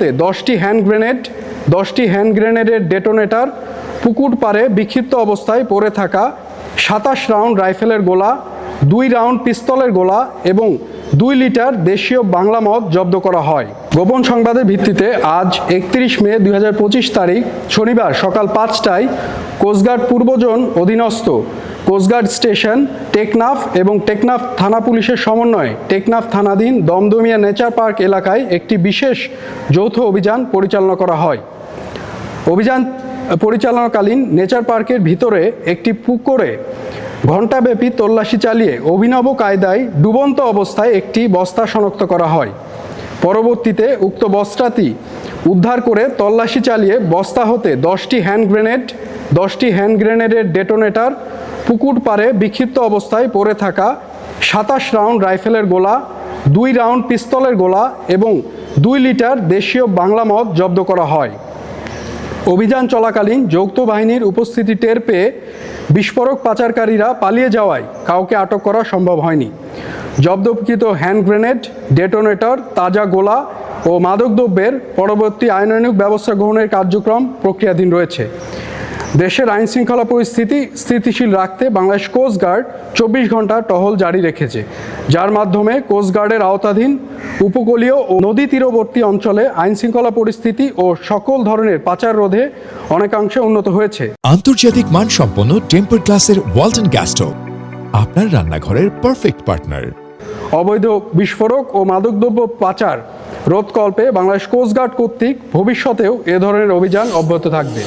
10টি hand গ্রেনেডের detonator, পুকুর পাড়ে বিক্ষিপ্ত অবস্থায় পড়ে থাকা 27 রাউন্ড রাইফেলের গোলা, 2 রাউন্ড পিস্তলের গোলা এবং 2 লিটার দেশীয় বাংলা মদ জব্দ করা হয়। গোপন সংবাদের ভিত্তিতে আজ 31 মে 2025 তারিখ শনিবার সকাল 5টায় কোস্টগার্ড পূর্ব জোন অধীনস্থ কোস্টগার্ড স্টেশন, টেকনাফ এবং টেকনাফ থানা পুলিশের সমন্বয়ে টেকনাফ থানাধীন দমদমিয়া নেচার পার্ক এলাকায় একটি বিশেষ যৌথ অভিযান পরিচালনা করা হয়। অভিযান পরিচালনাকালীন নেচার পার্কের ভিতরে একটি পুকুরে ঘণ্টাব্যাপী তল্লাশি চালিয়ে অভিনব কায়দায় ডুবন্ত অবস্থায় একটি বস্তা শনাক্ত করা হয়। পরবর্তীতে উক্ত বস্তাটি উদ্ধার করে তল্লাশি চালিয়ে বস্তা হতে 10টি হ্যান্ড গ্রেনেডের ডেটোনেটর, পুকুর পাড়ে বিক্ষিপ্ত অবস্থায় পড়ে থাকা 27 রাউন্ড রাইফেলের গোলা, 2 রাউন্ড পিস্তলের গোলা এবং 2 লিটার দেশীয় বাংলা মদ জব্দ করা হয়। অভিযান চলাকালীন যৌথ বাহিনীর উপস্থিতি টের পেয়ে বিস্ফোরক পাচারকারীরা পালিয়ে যাওয়ায় কাউকে আটক করা সম্ভব হয়নি। জব্দকৃত হ্যান্ড গ্রেনেড, ডেটোনেটর, তাজা গোলা ও মাদকদ্রব্যের পরবর্তী আইনানুগ ব্যবস্থা গ্রহণের কার্যক্রম প্রক্রিয়াধীন রয়েছে। দেশের আইনশৃঙ্খলা পরিস্থিতি স্থিতিশীল রাখতে বাংলাদেশ কোস্টগার্ড 24 ঘন্টা টহল জারি রেখেছে, যার মাধ্যমে কোস্টগার্ডের আওতাধীন উপকূলীয় ও নদী তীরবর্তী অঞ্চলে আইনশৃঙ্খলা পরিস্থিতি ও সকল ধরনের পাচার রোধে অনেকাংশে উন্নত হয়েছে। আন্তর্জাতিক মানসম্পন্ন টেম্পার গ্লাসের ওয়ালটন গ্যাস স্টোভ আপনার রান্নাঘরের পারফেক্ট পার্টনার। অবৈধ বিস্ফোরক ও মাদকদ্রব্য পাচার রোধকল্পে বাংলাদেশ কোস্টগার্ড কর্তৃক ভবিষ্যতেও এ ধরনের অভিযান অব্যাহত থাকবে।